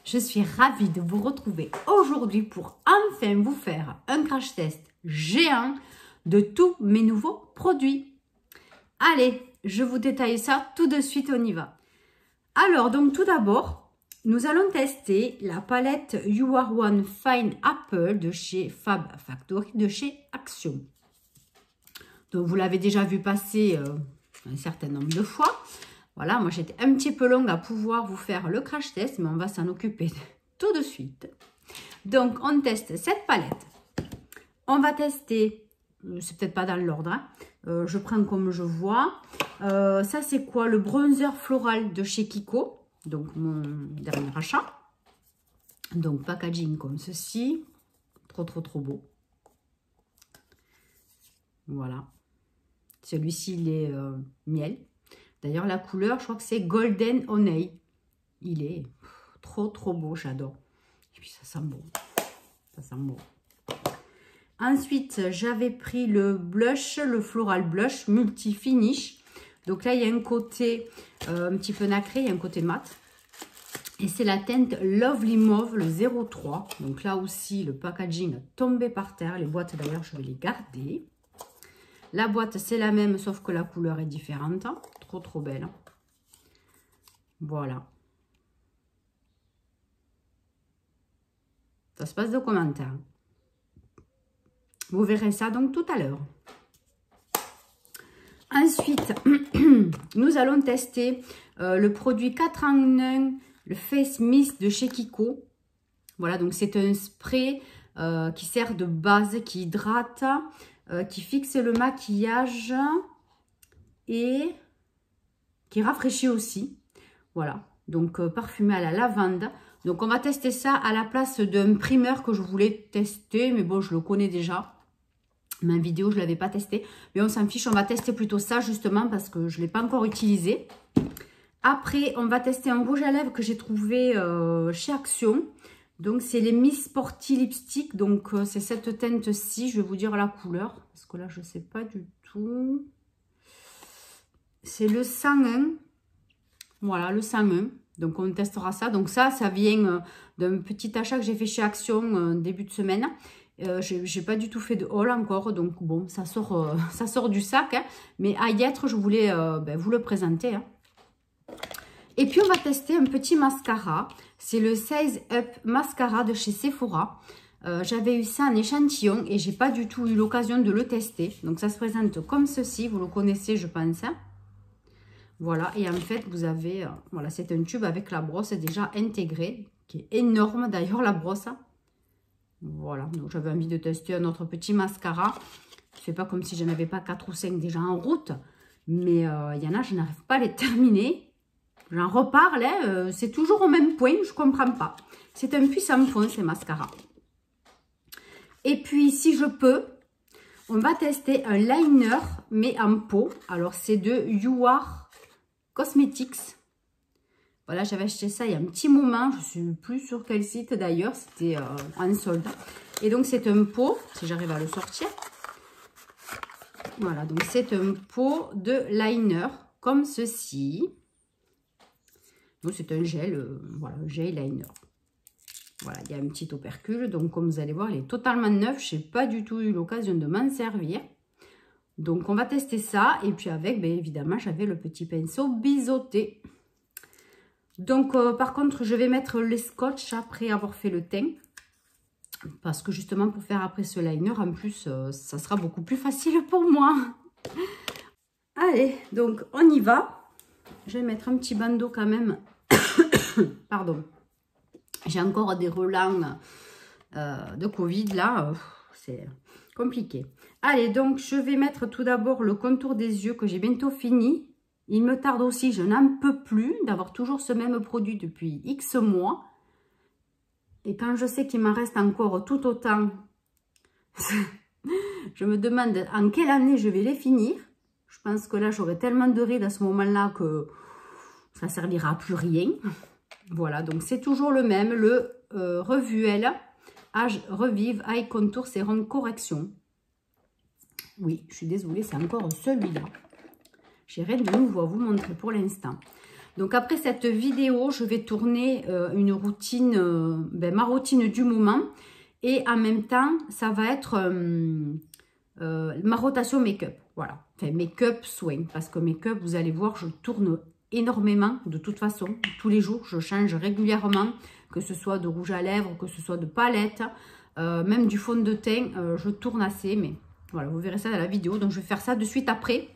Je suis ravie de vous retrouver aujourd'hui pour enfin vous faire un crash test géant de tous mes nouveaux produits. Allez, je vous détaille ça tout de suite, on y va. Alors, donc tout d'abord, nous allons tester la palette You Are One Fine Apple de chez Fab Factory, de chez Action. Donc, vous l'avez déjà vu passer un certain nombre de fois. Voilà, moi j'étais un petit peu longue à pouvoir vous faire le crash test, mais on va s'en occuper tout de suite. Donc, on teste cette palette. On va tester, c'est peut-être pas dans l'ordre, hein. Je prends comme je vois. Ça, c'est quoi? Le bronzer floral de chez Kiko. Donc, mon dernier achat. Donc, packaging comme ceci. Trop beau. Voilà. Celui-ci, il est miel. D'ailleurs, la couleur, je crois que c'est Golden Honey. Il est trop beau, j'adore. Et puis, ça sent bon. Ça sent bon. Ensuite, j'avais pris le blush, le Floral Blush Multi Finish. Donc là, il y a un côté un petit peu nacré, il y a un côté mat. Et c'est la teinte Lovely Mauve, le 03. Donc là aussi, le packaging a tombé par terre. Les boîtes, d'ailleurs, je vais les garder. La boîte, c'est la même, sauf que la couleur est différente. Trop belle. Voilà. Ça se passe de commentaires. Vous verrez ça donc tout à l'heure. Ensuite, nous allons tester le produit 4 en 1, le Face Mist de chez Kiko. Voilà, donc c'est un spray qui sert de base, qui hydrate, qui fixe le maquillage et qui rafraîchit aussi. Voilà, donc parfumé à la lavande. Donc on va tester ça à la place d'un primer que je voulais tester, mais bon, je le connais déjà. Ma vidéo, je ne l'avais pas testé, mais on s'en fiche. On va tester plutôt ça justement parce que je ne l'ai pas encore utilisé. Après, on va tester un rouge à lèvres que j'ai trouvé chez Action. Donc, c'est les Miss Sporty Lipstick. Donc, c'est cette teinte-ci. Je vais vous dire la couleur parce que là, je ne sais pas du tout. C'est le 101. Voilà, le 101. Donc, on testera ça. Donc, ça vient d'un petit achat que j'ai fait chez Action début de semaine. J'ai pas du tout fait de haul encore, donc bon, ça sort du sac, hein. Mais à y être, je voulais vous le présenter, hein. Et puis on va tester un petit mascara, c'est le Size Up Mascara de chez Sephora. J'avais eu ça en échantillon et j'ai pas du tout eu l'occasion de le tester. Donc ça se présente comme ceci, vous le connaissez je pense, hein. Voilà, et en fait vous avez, voilà, c'est un tube avec la brosse déjà intégrée, qui est énorme d'ailleurs la brosse. Voilà, donc j'avais envie de tester un autre petit mascara. Je ne fais pas comme si je n'avais pas 4 ou 5 déjà en route. Mais il y en a, je n'arrive pas à les terminer. J'en reparle, hein, c'est toujours au même point, je ne comprends pas. C'est un puissant fond, ces mascaras. Et puis, si je peux, on va tester un liner, mais en pot. Alors, c'est de You Are Cosmetics. Voilà, j'avais acheté ça il y a un petit moment. Je ne suis plus sur quel site d'ailleurs. C'était en solde. Et donc, c'est un pot, si j'arrive à le sortir. Voilà, donc c'est un pot de liner comme ceci. Donc, c'est un gel, voilà, gel liner. Voilà, il y a un petit opercule. Donc, comme vous allez voir, il est totalement neuf. Je n'ai pas du tout eu l'occasion de m'en servir. Donc, on va tester ça. Et puis avec, bien évidemment, j'avais le petit pinceau biseauté. Donc, par contre, je vais mettre les scotch après avoir fait le teint. Parce que justement, pour faire après ce liner, en plus, ça sera beaucoup plus facile pour moi. Allez, donc, on y va. Je vais mettre un petit bandeau quand même. Pardon. J'ai encore des relents de Covid, là. C'est compliqué. Allez, donc, je vais mettre tout d'abord le contour des yeux que j'ai bientôt fini. Il me tarde aussi, je n'en peux plus d'avoir toujours ce même produit depuis X mois. Et quand je sais qu'il m'en reste encore tout autant, je me demande en quelle année je vais les finir. Je pense que là, j'aurai tellement de rides à ce moment-là que ça ne servira à plus rien. Voilà, donc c'est toujours le même, le Revuel Âge Revive Eye Contour Sérum Correction. Oui, je suis désolée, c'est encore celui-là. J'ai rien de nouveau à vous montrer pour l'instant. Donc après cette vidéo, je vais tourner une routine, ma routine du moment. Et en même temps, ça va être ma rotation make-up. Voilà, enfin make-up soin. Parce que make-up, vous allez voir, je tourne énormément. De toute façon, tous les jours, je change régulièrement. Que ce soit de rouge à lèvres, que ce soit de palette, même du fond de teint. Je tourne assez, mais voilà, vous verrez ça dans la vidéo. Donc je vais faire ça de suite après.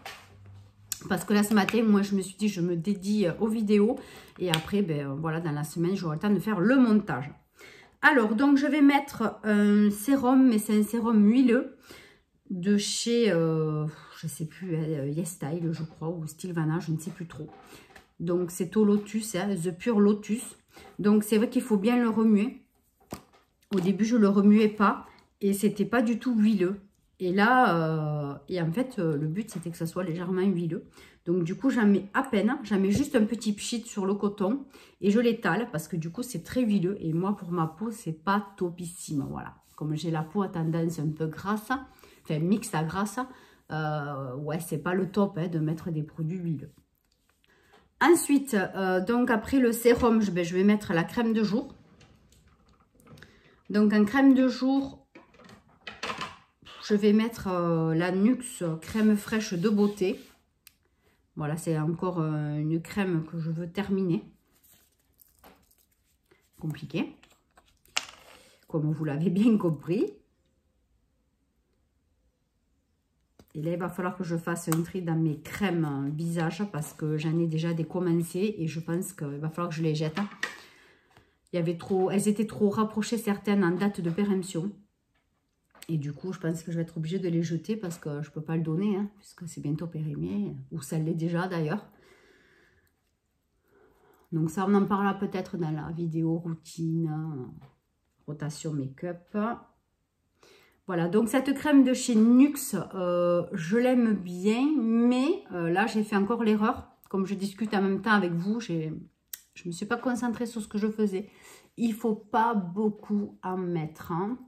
Parce que là, ce matin, moi, je me suis dit, je me dédie aux vidéos. Et après, ben, voilà, dans la semaine, j'aurai le temps de faire le montage. Alors, donc, je vais mettre un sérum, mais c'est un sérum huileux de chez, je ne sais plus, YesStyle, je crois, ou Stilvana, je ne sais plus trop. Donc, c'est au lotus, hein, The Pure Lotus. Donc, c'est vrai qu'il faut bien le remuer. Au début, je ne le remuais pas et c'était pas du tout huileux. Et là, et en fait, le but, c'était que ça soit légèrement huileux. Donc, du coup, j'en mets à peine. J'en mets juste un petit pchit sur le coton. Et je l'étale parce que du coup, c'est très huileux. Et moi, pour ma peau, c'est pas topissime. Voilà. Comme j'ai la peau à tendance un peu grasse, enfin, mixte à grasse, ouais, c'est pas le top hein, de mettre des produits huileux. Ensuite, donc après le sérum, je vais mettre la crème de jour. Donc, en crème de jour... Je vais mettre la Nuxe crème fraîche de beauté. Voilà, c'est encore une crème que je veux terminer. Compliqué. Comme vous l'avez bien compris. Et là, il va falloir que je fasse un tri dans mes crèmes visage parce que j'en ai déjà des commencées et je pense qu'il va falloir que je les jette. Il y avait trop, elles étaient trop rapprochées certaines en date de péremption. Et du coup, je pense que je vais être obligée de les jeter parce que je ne peux pas le donner, hein, puisque c'est bientôt périmé, ou ça l'est déjà d'ailleurs. Donc ça, on en parlera peut-être dans la vidéo routine, rotation make-up. Voilà, donc cette crème de chez Nuxe, je l'aime bien, mais là, j'ai fait encore l'erreur. Comme je discute en même temps avec vous, je ne me suis pas concentrée sur ce que je faisais. Il ne faut pas beaucoup en mettre, hein.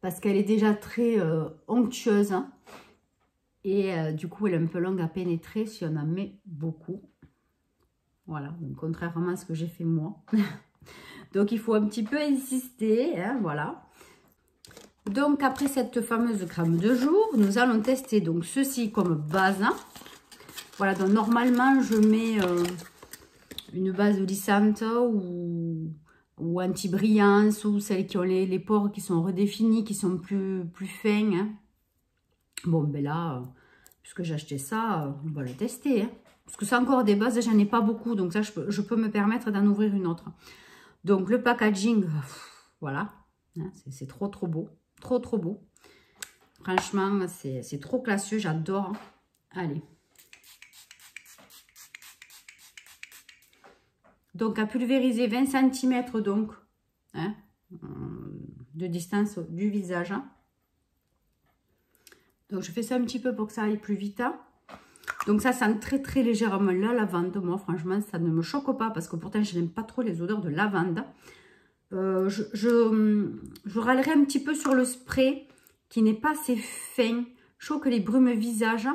Parce qu'elle est déjà très onctueuse. Hein, et du coup, elle est un peu longue à pénétrer si on en met beaucoup. Voilà, donc contrairement à ce que j'ai fait moi. Donc, il faut un petit peu insister. Hein, voilà. Donc, après cette fameuse crème de jour, nous allons tester donc ceci comme base. Hein. Voilà, donc normalement, je mets une base lissante ou anti-brillance, ou celles qui ont les pores qui sont redéfinis, qui sont plus fins. Hein. Bon, ben là, puisque j'ai acheté ça, on va le tester. Hein. Parce que c'est encore des bases, j'en ai pas beaucoup, donc ça, je peux me permettre d'en ouvrir une autre. Donc, le packaging, voilà, hein, c'est trop beau. Trop beau. Franchement, c'est trop classieux, j'adore. Hein. Allez. Donc, à pulvériser 20 cm donc, hein, de distance du visage. Hein. Donc, je fais ça un petit peu pour que ça aille plus vite. Hein. Donc, ça sent très légèrement la lavande. Moi, franchement, ça ne me choque pas parce que pourtant, je n'aime pas trop les odeurs de lavande. Je râlerai un petit peu sur le spray qui n'est pas assez fin. Je trouve que les brumes visage...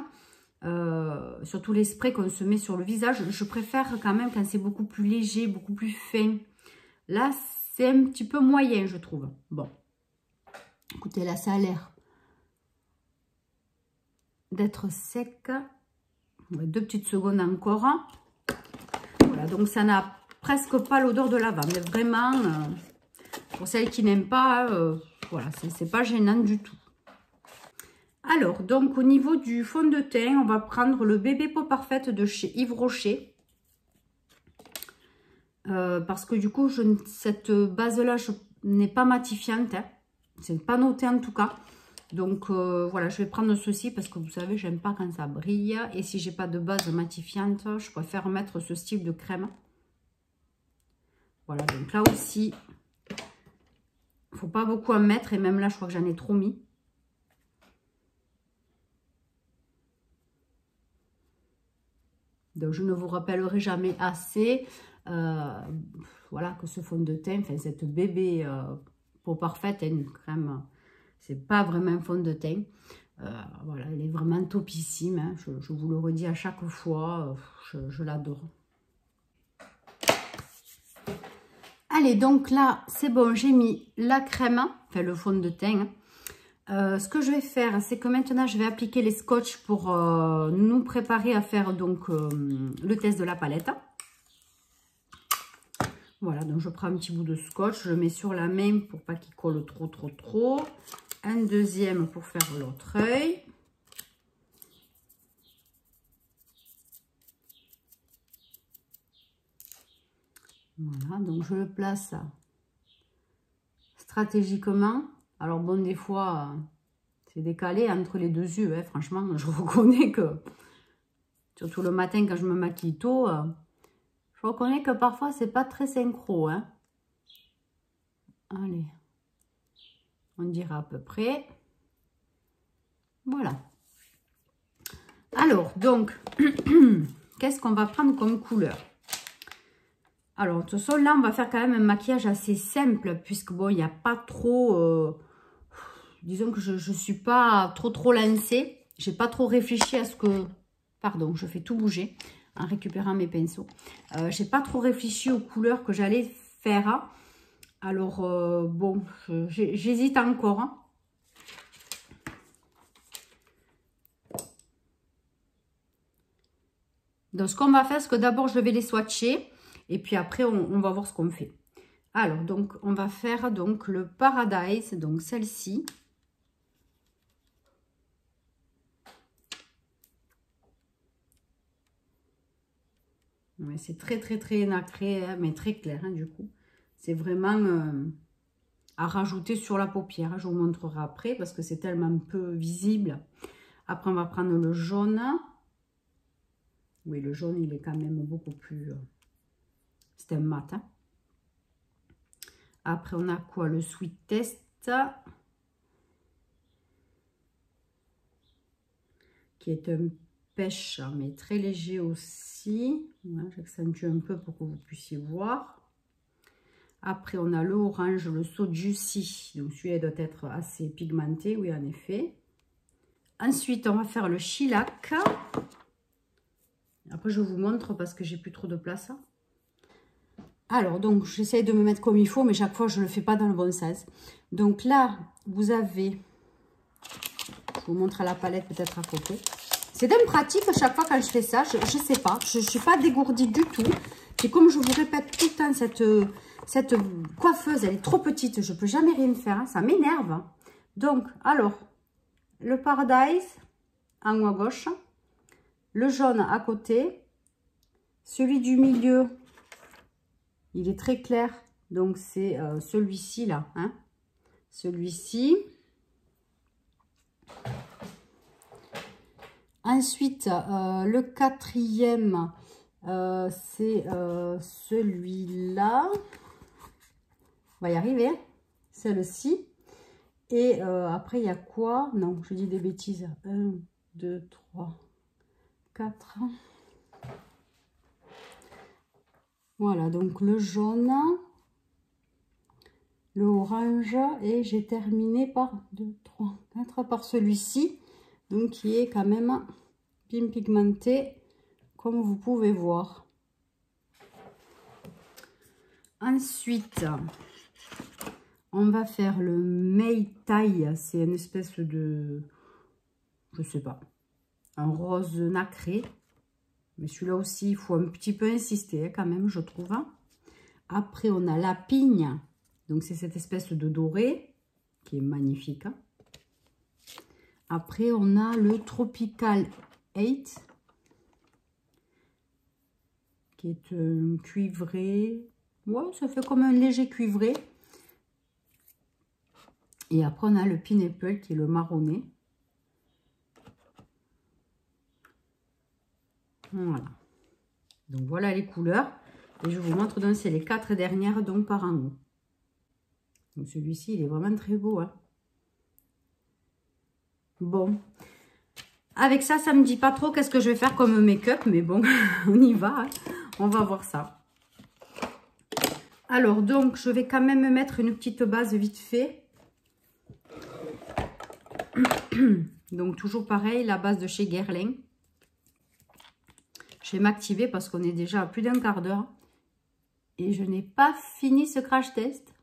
surtout les sprays qu'on se met sur le visage, je préfère quand même quand c'est beaucoup plus léger, beaucoup plus fin. Là, c'est un petit peu moyen, je trouve. Bon, écoutez, là, ça a l'air d'être sec. 2 petites secondes encore. Voilà, donc ça n'a presque pas l'odeur de lavande. Mais vraiment, pour celles qui n'aiment pas, voilà, c'est pas gênant du tout. Alors, donc au niveau du fond de teint, on va prendre le bébé peau parfaite de chez Yves Rocher. Parce que du coup, cette base-là n'est pas matifiante. Hein. C'est pas noté en tout cas. Donc voilà, je vais prendre ceci parce que vous savez, j'aime pas quand ça brille. Et si j'ai pas de base matifiante, je préfère mettre ce style de crème. Voilà, donc là aussi, il ne faut pas beaucoup en mettre. Et même là, je crois que j'en ai trop mis. Donc, je ne vous rappellerai jamais assez voilà, que ce fond de teint, enfin, cette bébé peau parfaite est une crème, c'est pas vraiment un fond de teint. Voilà, elle est vraiment topissime. Hein. Je vous le redis à chaque fois. Je l'adore. Allez, donc là, c'est bon. J'ai mis la crème, enfin le fond de teint. Ce que je vais faire, c'est que maintenant, je vais appliquer les scotch pour nous préparer à faire donc le test de la palette. Voilà, donc je prends un petit bout de scotch, je le mets sur la main pour pas qu'il colle trop. Un deuxième pour faire l'autre œil. Voilà, donc je le place stratégiquement. Alors bon, des fois, c'est décalé entre les deux yeux. Hein. Franchement, je reconnais que, surtout le matin quand je me maquille tôt, je reconnais que parfois, c'est pas très synchro. Hein. Allez, on dira à peu près. Voilà. Alors, donc, qu'est-ce qu'on va prendre comme couleur? Alors, de toute façon, là, on va faire quand même un maquillage assez simple, puisque, bon, il n'y a pas trop... disons que je ne suis pas trop lancée. Je n'ai pas trop réfléchi à ce que... Pardon, je fais tout bouger en récupérant mes pinceaux. Je n'ai pas trop réfléchi aux couleurs que j'allais faire. Alors, bon, j'hésite encore. Hein. Donc, ce qu'on va faire, c'est que d'abord, je vais les swatcher. Et puis après, on va voir ce qu'on fait. Alors, donc, on va faire donc le Paradise, donc celle-ci. Ouais, c'est très nacré, hein, mais très clair, hein, du coup. C'est vraiment à rajouter sur la paupière. Je vous montrerai après parce que c'est tellement peu visible. Après, on va prendre le jaune. Oui, le jaune, il est quand même beaucoup plus... c'est un mat. Hein. Après, on a quoi? Le Sweet Test. Qui est un pêche, mais très léger aussi. Voilà, j'accentue un peu pour que vous puissiez voir. Après, on a le orange, le So Juicy. Donc, celui-là doit être assez pigmenté, oui, en effet. Ensuite, on va faire le Shellac. Après, je vous montre parce que j'ai plus trop de place. Alors, donc, j'essaye de me mettre comme il faut, mais chaque fois, je ne le fais pas dans le bon sens. Donc là, vous avez... Je vous montre à la palette peut-être à côté. C'est d'un pratique à chaque fois quand je fais ça. Je ne sais pas. Je ne suis pas dégourdie du tout. Et comme je vous répète tout le temps, cette coiffeuse, elle est trop petite. Je ne peux jamais rien faire. Hein, ça m'énerve. Donc, alors, le Paradise en haut à gauche. Le jaune à côté. Celui du milieu, il est très clair. Donc, c'est celui-ci là. Hein, celui-ci. Ensuite, le quatrième, c'est celui-là. On va y arriver. Celle-ci. Et après, il y a quoi? Non, je dis des bêtises. 1, 2, 3, 4. Voilà, donc le jaune, le orange. Et j'ai terminé par 2, 3, 4, par celui-ci. Donc, qui est quand même bien pigmenté, comme vous pouvez voir. Ensuite, on va faire le Maytag. C'est une espèce de, je sais pas, un rose nacré. Mais celui-là aussi, il faut un petit peu insister hein, quand même, je trouve. Après, on a la pigne. Donc, c'est cette espèce de doré qui est magnifique. Hein. Après, on a le Tropical 8, qui est un cuivré. Ouais, ça fait comme un léger cuivré. Et après, on a le Pineapple, qui est le marronné. Voilà. Donc, voilà les couleurs. Et je vous montre, donc, c'est les 4 dernières, donc, par en haut. Donc, celui-ci, il est vraiment très beau, hein. Bon, avec ça, ça me dit pas trop qu'est-ce que je vais faire comme make-up, mais bon, on y va, hein. On va voir ça. Alors, donc, je vais quand même mettre une petite base vite fait. Donc, toujours pareil, la base de chez Guerlain. Je vais m'activer parce qu'on est déjà à plus d'un quart d'heure. Et je n'ai pas fini ce crash test.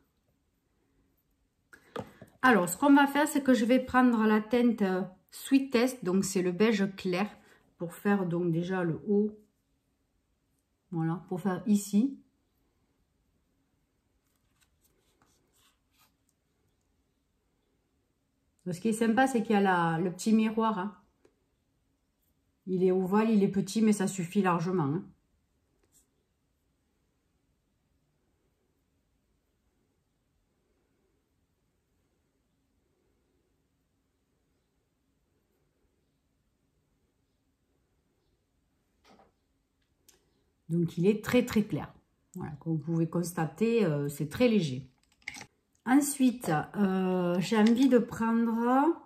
Alors, ce qu'on va faire, c'est que je vais prendre la teinte Sweet Test. Donc, c'est le beige clair. Pour faire donc déjà le haut. Voilà, pour faire ici. Ce qui est sympa, c'est qu'il y a le petit miroir. Hein. Il est ovale, il est petit, mais ça suffit largement. Hein. Donc, il est très, très clair. Voilà, comme vous pouvez constater, c'est très léger. Ensuite, j'ai envie de prendre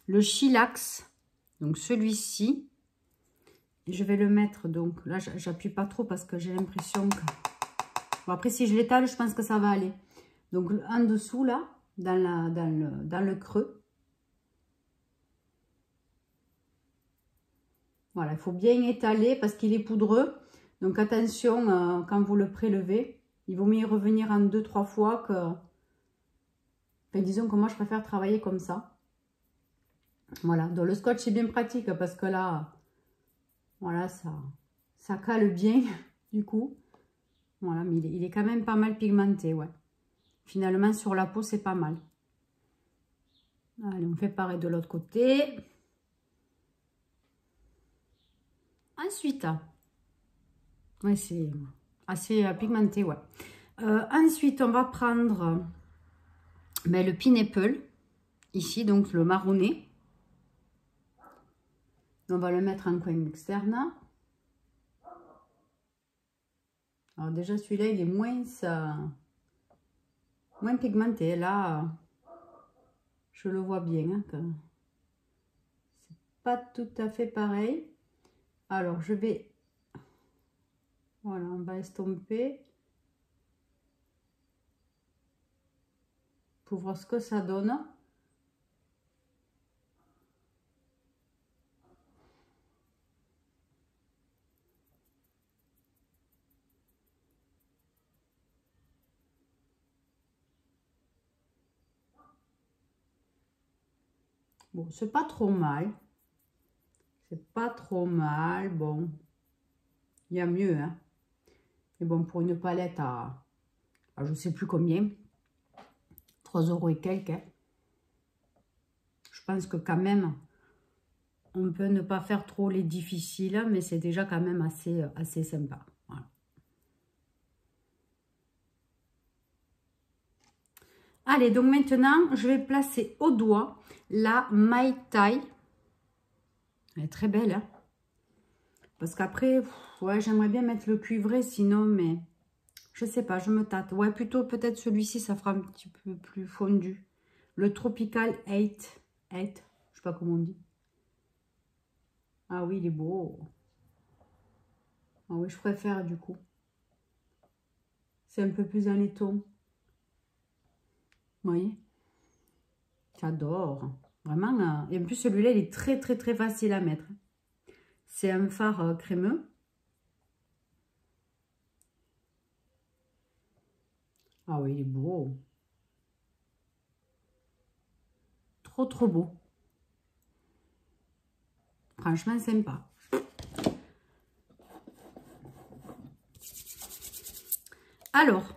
le Chillax. Donc, celui-ci. Je vais le mettre, donc là, j'appuie pas trop parce que j'ai l'impression que... Bon, après, si je l'étale, je pense que ça va aller. Donc, en dessous, là, dans le creux. Voilà, il faut bien étaler parce qu'il est poudreux. Donc, attention, quand vous le prélevez, il vaut mieux revenir en 2-3 fois que... Enfin, disons que moi, je préfère travailler comme ça. Voilà, donc le scotch, c'est bien pratique parce que là, voilà, ça cale bien, du coup. Voilà, mais il est quand même pas mal pigmenté, ouais. Finalement, sur la peau, c'est pas mal. Allez, on fait pareil de l'autre côté. Ensuite, ouais, c'est assez pigmenté, ouais. Ensuite, on va prendre le Pineapple, ici, donc le marronné. On va le mettre en coin externe. Alors déjà, celui-là, il est moins pigmenté. Là, je le vois bien. Hein, que c'est pas tout à fait pareil. Alors, je vais... Voilà, on va estomper. Pour voir ce que ça donne. Bon, c'est pas trop mal. C'est pas trop mal. Bon, il y a mieux. Hein. Et bon, pour une palette à je sais plus combien, 3 € et quelques. Hein. Je pense que quand même, on peut ne pas faire trop les difficiles, mais c'est déjà quand même assez sympa. Voilà. Allez, donc maintenant, je vais placer au doigt la Mai Tai. Elle est très belle, hein. Parce qu'après, ouais, j'aimerais bien mettre le cuivré, sinon, mais je sais pas, je me tâte. Ouais, plutôt peut-être celui-ci, ça fera un petit peu plus fondu. Le Tropical 8. 8, je sais pas comment on dit. Ah oui, il est beau. Ah oui, je préfère du coup. C'est un peu plus en laiton. Vous voyez? J'adore. Vraiment. Et en plus, celui-là, il est très, très, très facile à mettre. C'est un fard crémeux. Ah oui, il est beau. Trop, trop beau. Franchement, sympa. Alors,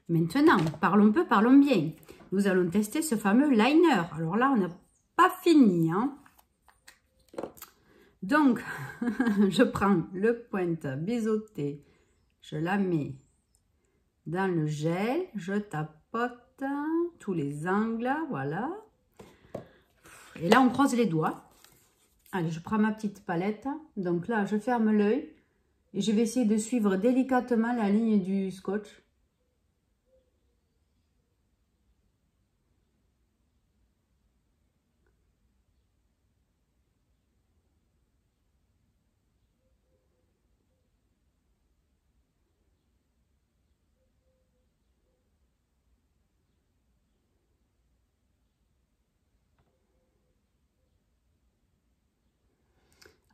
maintenant, parlons peu, parlons bien. Nous allons tester ce fameux liner. Alors là, on n'a pas fini. Hein. Donc, je prends le pointe biseauté. Je la mets dans le gel. Je tapote tous les angles. Voilà. Et là, on croise les doigts. Allez, je prends ma petite palette. Donc là, je ferme l'œil. Et je vais essayer de suivre délicatement la ligne du scotch.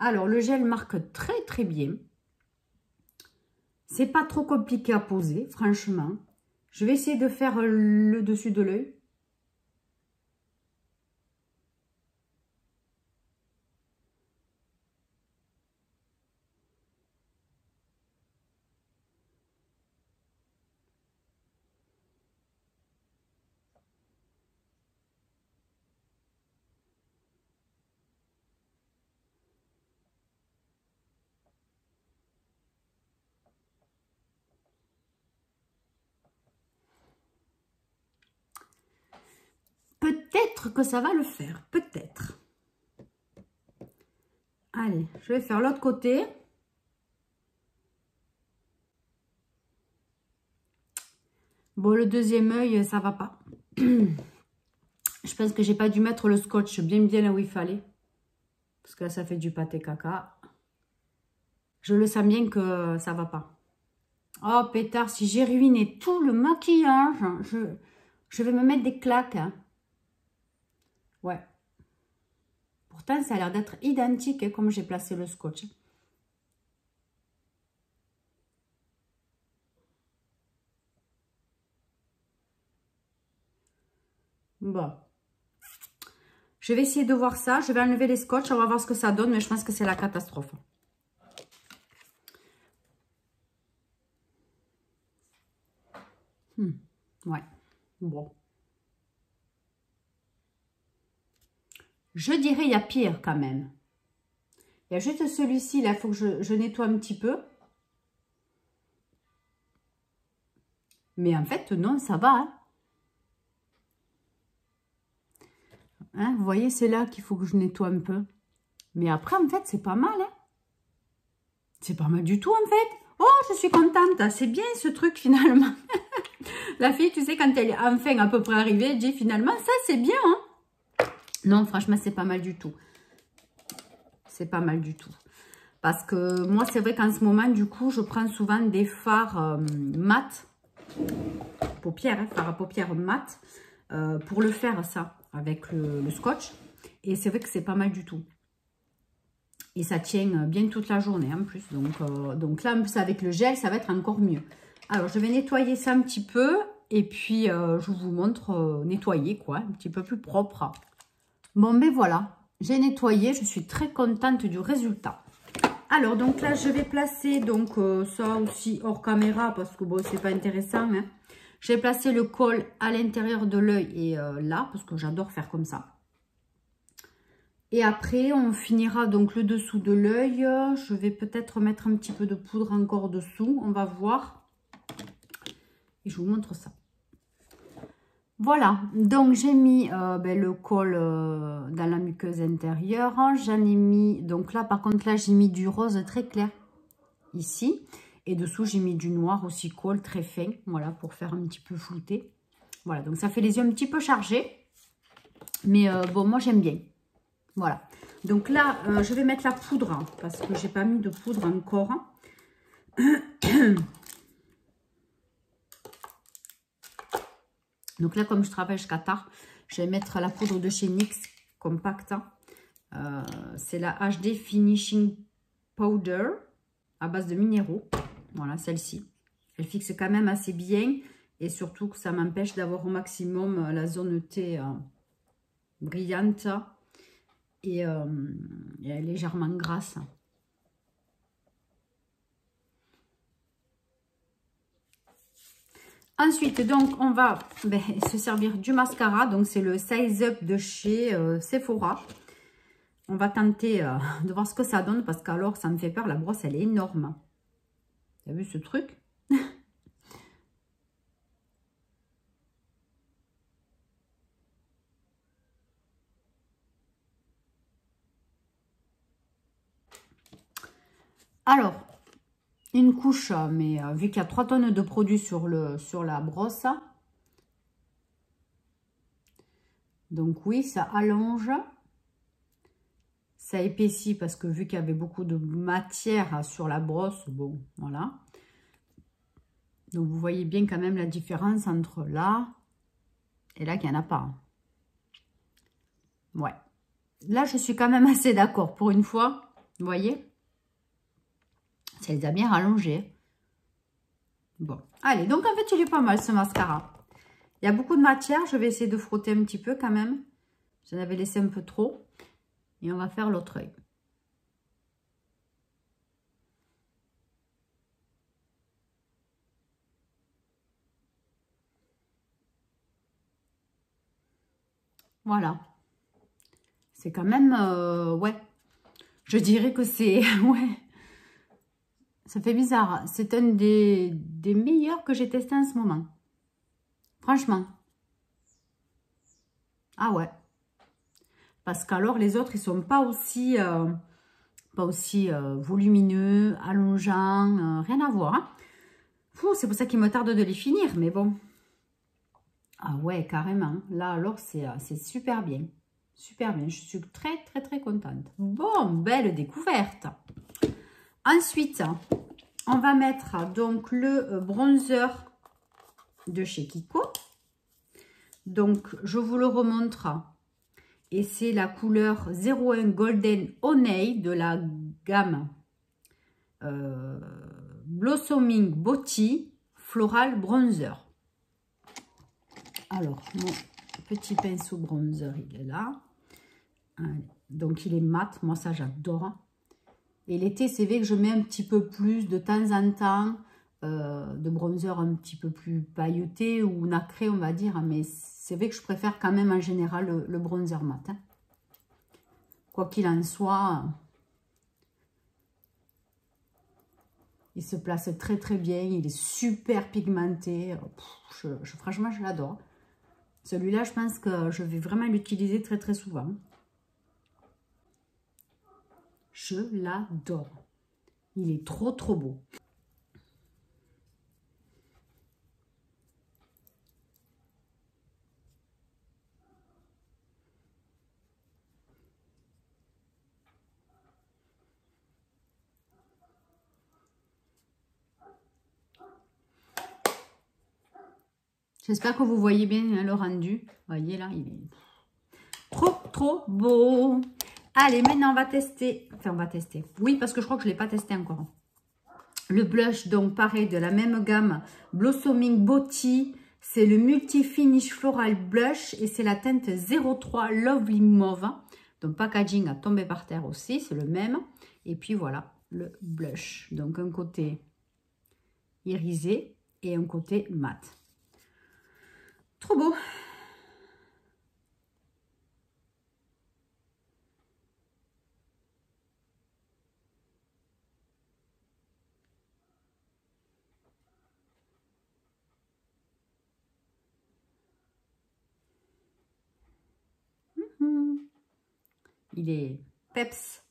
Alors, le gel marque très très bien. C'est pas trop compliqué à poser, franchement. Je vais essayer de faire le dessus de l'œil. Peut-être que ça va le faire, peut-être. Allez, je vais faire l'autre côté. Bon, le deuxième œil, ça va pas. Je pense que j'ai pas dû mettre le scotch bien là où il fallait. Parce que là, ça fait du pâté caca. Je le sens bien que ça va pas. Oh, pétard, si j'ai ruiné tout le maquillage, je vais me mettre des claques. Hein. Ouais. Pourtant, ça a l'air d'être identique, hein, comme j'ai placé le scotch. Bon. Je vais essayer de voir ça. Je vais enlever les scotch. On va voir ce que ça donne, mais je pense que c'est la catastrophe. Ouais. Bon. Je dirais il y a pire quand même. Il y a juste celui-ci, là, il faut que je nettoie un petit peu. Mais en fait, non, ça va. Hein. Hein, vous voyez, c'est là qu'il faut que je nettoie un peu. Mais après, en fait, c'est pas mal. Hein. C'est pas mal du tout, en fait. Oh, je suis contente. C'est bien, ce truc, finalement. La fille, tu sais, quand elle est enfin à peu près arrivée, elle dit finalement, ça, c'est bien. Hein. Non, franchement, c'est pas mal du tout. C'est pas mal du tout. Parce que moi, c'est vrai qu'en ce moment, du coup, je prends souvent des fards mat. Paupières, hein, fard à paupières mat. Pour le faire, ça, avec le scotch. Et c'est vrai que c'est pas mal du tout. Et ça tient bien toute la journée, en plus. Donc là, en plus, avec le gel, ça va être encore mieux. Alors, je vais nettoyer ça un petit peu. Et puis, je vous montre nettoyer, quoi. Un petit peu plus propre. Bon, ben voilà. J'ai nettoyé. Je suis très contente du résultat. Alors, donc là, je vais placer donc ça aussi hors caméra. Parce que, bon, c'est pas intéressant. Hein. J'ai placé le col à l'intérieur de l'œil et là. Parce que j'adore faire comme ça. Et après, on finira donc le dessous de l'œil. Je vais peut-être mettre un petit peu de poudre encore dessous. On va voir. Et je vous montre ça. Voilà. Donc, j'ai mis le col dans la muqueuse intérieure. J'en ai mis... Donc là, par contre, là, j'ai mis du rose très clair. Ici. Et dessous, j'ai mis du noir aussi col très fin. Voilà, pour faire un petit peu flouter. Voilà. Donc, ça fait les yeux un petit peu chargés. Mais bon, moi, j'aime bien. Voilà. Donc là, je vais mettre la poudre hein, parce que j'ai pas mis de poudre encore. Donc là, comme je travaille jusqu'à tard, je vais mettre la poudre de chez NYX Compact. C'est la HD Finishing Powder à base de minéraux. Voilà, celle-ci. Elle fixe quand même assez bien et surtout que ça m'empêche d'avoir au maximum la zone T brillante. Et légèrement grasse. Ensuite, donc, on va se servir du mascara. Donc, c'est le Size Up de chez Sephora. On va tenter de voir ce que ça donne parce qu'alors, ça me fait peur. La brosse, elle est énorme. T'as vu ce truc? Alors, une couche, mais vu qu'il y a 3 tonnes de produits sur la brosse. Donc oui, ça allonge. Ça épaissit parce que vu qu'il y avait beaucoup de matière sur la brosse, bon, voilà. Donc vous voyez bien quand même la différence entre là et là qu'il n'y en a pas. Ouais. Là, je suis quand même assez d'accord pour une fois. Vous voyez? Ça les a bien rallongés. Bon, allez, donc en fait, il est pas mal ce mascara. Il y a beaucoup de matière. Je vais essayer de frotter un petit peu quand même. J'en avais laissé un peu trop. Et on va faire l'autre œil. Voilà. C'est quand même... ouais. Je dirais que c'est... ouais. Ça fait bizarre. C'est un des meilleurs que j'ai testé en ce moment. Franchement. Ah ouais. Parce qu'alors, les autres, ils sont pas aussi volumineux, allongeants, rien à voir. Hein. C'est pour ça qu'il me tarde de les finir, mais bon. Ah ouais, carrément. Là, alors, c'est super bien. Super bien. Je suis très, très, très contente. Bon, belle découverte. Ensuite, on va mettre donc le bronzer de chez Kiko. Donc, je vous le remontre. Et c'est la couleur 01 Golden Honey de la gamme Blossoming Beauty Floral Bronzer. Alors, mon petit pinceau bronzer, il est là. Donc, il est mat. Moi, ça, j'adore. Et l'été, c'est vrai que je mets un petit peu plus de temps en temps de bronzer un petit peu plus pailleté ou nacré, on va dire. Mais c'est vrai que je préfère quand même en général le bronzer mat. Hein. Quoi qu'il en soit, il se place très très bien. Il est super pigmenté. Franchement, je l'adore. Celui-là, je pense que je vais vraiment l'utiliser très très souvent. Je l'adore. Il est trop trop beau. J'espère que vous voyez bien hein, le rendu. Vous voyez là, il est trop, trop beau. Allez, maintenant on va tester. Enfin, on va tester. Oui, parce que je crois que je ne l'ai pas testé encore. Le blush, donc pareil, de la même gamme. Blossoming Beauty. C'est le Multi Finish Floral Blush. Et c'est la teinte 03 Lovely Mauve. Donc, packaging à tomber par terre aussi. C'est le même. Et puis voilà, le blush. Donc, un côté irisé et un côté mat. Trop beau. Il est peps.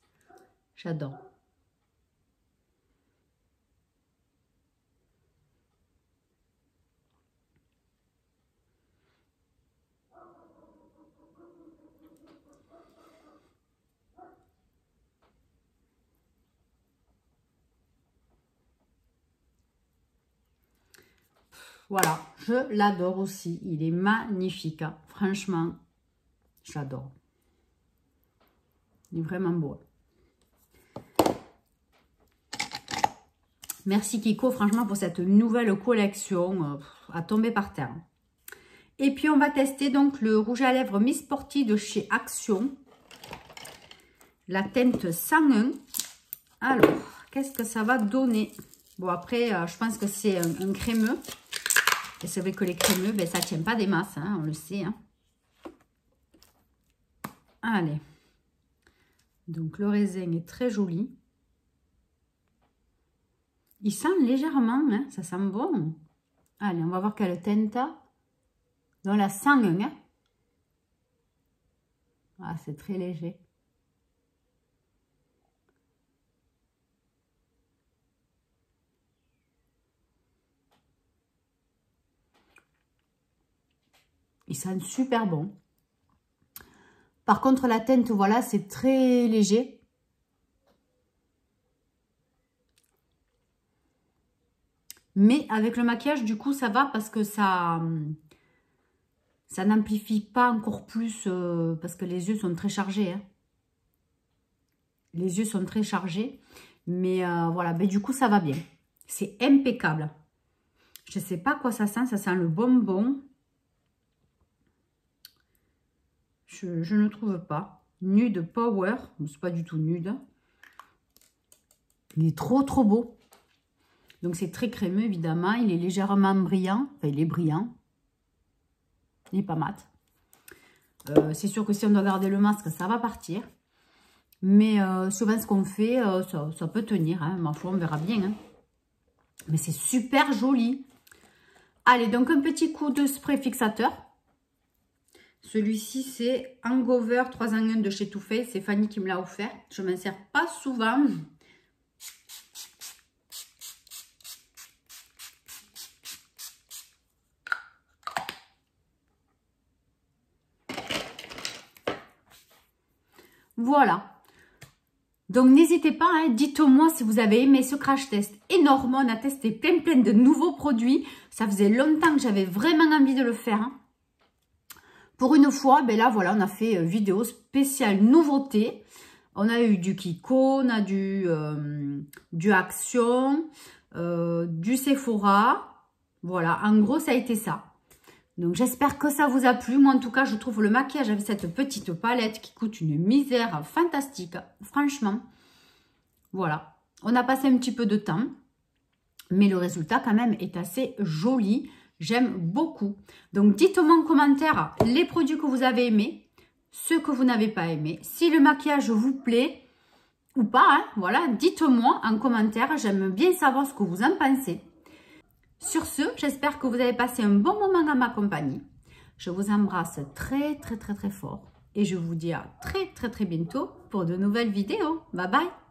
J'adore. Voilà, je l'adore aussi. Il est magnifique. Hein. Franchement, j'adore. Il est vraiment beau. Merci Kiko, franchement, pour cette nouvelle collection à tomber par terre. Et puis, on va tester donc le rouge à lèvres Miss Sporty de chez Action. La teinte 101. Alors, qu'est-ce que ça va donner? Bon, après, je pense que c'est un crémeux. Et c'est vrai que les crémeux, ben, ça ne tient pas des masses, hein, on le sait. Hein. Allez. Donc, le raisin est très joli. Il sent légèrement, hein, ça sent bon. Allez, on va voir quelle teinte. Dans la 101. Hein. Ah, c'est très léger. Il sent super bon. Par contre, la teinte, voilà, c'est très léger. Mais avec le maquillage, du coup, ça va parce que ça ça n'amplifie pas encore plus parce que les yeux sont très chargés. Hein. les yeux sont très chargés. Mais voilà, ben, du coup, ça va bien. C'est impeccable. Je ne sais pas quoi ça sent le bonbon. Je ne trouve pas. Nude Power, c'est pas du tout nude. Il est trop beau. Donc c'est très crémeux évidemment. Il est légèrement brillant. Enfin, il est brillant. Il n'est pas mat. C'est sûr que si on doit garder le masque, ça va partir. Mais souvent ce qu'on fait, ça peut tenir. Hein. Ma foi, on verra bien. Hein. Mais c'est super joli. Allez, donc un petit coup de spray fixateur. Celui-ci, c'est Hangover 3 en 1 de chez Too Faced. C'est Fanny qui me l'a offert. Je ne m'en sers pas souvent. Voilà. Donc, n'hésitez pas, hein, dites-moi si vous avez aimé ce crash test énorme. On a testé plein de nouveaux produits. Ça faisait longtemps que j'avais vraiment envie de le faire. Hein. Pour une fois, ben là, voilà, on a fait vidéo spéciale nouveauté. On a eu du Kiko, on a du Action, du Sephora. Voilà, en gros, ça a été ça. Donc, j'espère que ça vous a plu. Moi, en tout cas, je trouve le maquillage avec cette petite palette qui coûte une misère fantastique. Franchement, voilà. On a passé un petit peu de temps, mais le résultat, quand même, est assez joli. J'aime beaucoup. Donc, dites-moi en commentaire les produits que vous avez aimés, ceux que vous n'avez pas aimés. Si le maquillage vous plaît ou pas, hein, voilà, dites-moi en commentaire. J'aime bien savoir ce que vous en pensez. Sur ce, j'espère que vous avez passé un bon moment en ma compagnie. Je vous embrasse très fort et je vous dis à très bientôt pour de nouvelles vidéos. Bye bye!